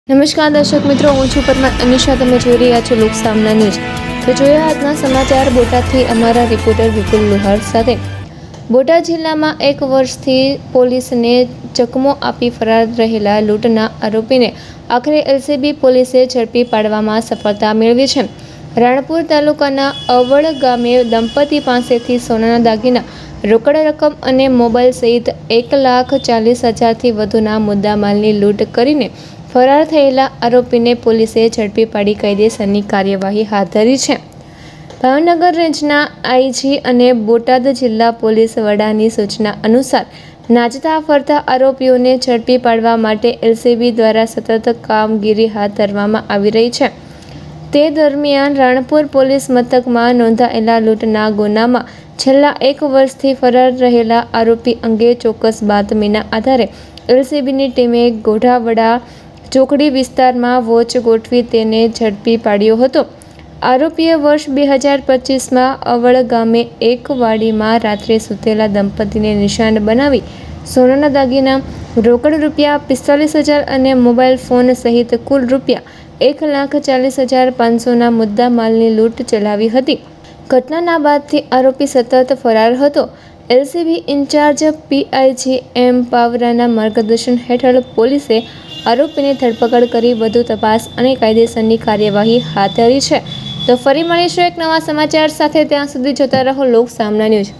નમસ્કાર દર્શક મિત્રો, હું છું પરમાર અનિશા. તમે જોઈ રહ્યા છો લોકસામના ન્યૂઝ. તો જોઈએ આજના સમાચાર બોટાદથી અમારા રિપોર્ટર વિપુલ લોહાર સાથે. બોટાદ જિલ્લામાં 1 વર્ષથી પોલીસને ચકમો આપી ફરાર રહેલા લૂંટના આરોપીને આખરે એલસીબી પોલીસે ઝડપી પાડવામાં સફળતા મેળવી છે. રાણપુર તાલુકાના અવળ ગામે દંપતી પાસેથી સોનાના દાગીના, રોકડ રકમ અને મોબાઈલ સહિત 1,40,000થી વધુના મુદ્દામાલની લૂંટ કરીને ફરાર થયેલા આરોપીને પોલીસે ઝડપી પાડી કાયદેસરની કાર્યવાહી હાથ ધરી છે. ભાવનગર રેન્જના આઈજી અને બોટાદ જિલ્લા પોલીસ વડાની સૂચના અનુસાર નાચતા ફરતા આરોપીઓને ઝડપી પાડવા માટે એલસીબી દ્વારા સતત કામગીરી હાથ ધરવામાં આવી રહી છે. તે દરમિયાન રાણપુર પોલીસ મથકમાં નોંધાયેલા લૂંટના ગુનામાં છેલ્લા 1 વર્ષથી ફરાર રહેલા આરોપી અંગે ચોક્કસ બાતમીના આધારે એલસીબીની ટીમે ગોઢાવડા ચોકડી વિસ્તારમાં વોચ ગોઠવી તેને ઝડપી પાડ્યો હતો. આરોપીએ વર્ષ 2025માં અવળ ગામે એક વાડીમાં રાત્રે સૂતેલા દંપતીને નિશાન બનાવી સોનાના દાગીના, રોકડ રૂપિયા 45,000 અને મોબાઈલ ફોન સહિત કુલ રૂપિયા 1,40,500ના મુદ્દા માલની લૂંટ ચલાવી હતી. ઘટનાના બાદથી આરોપી સતત ફરાર હતો. એલસીબી ઇન્ચાર્જ પીઆઈજી એમ પાવરાના માર્ગદર્શન હેઠળ પોલીસે આરોપીની ધરપકડ કરી વધુ તપાસ અને કાયદેસરની કાર્યવાહી હાથ ધરી છે. તો ફરી મળીશું એક નવા સમાચાર સાથે. ત્યાં સુધી જોતા રહો લોકસામના ન્યૂઝ.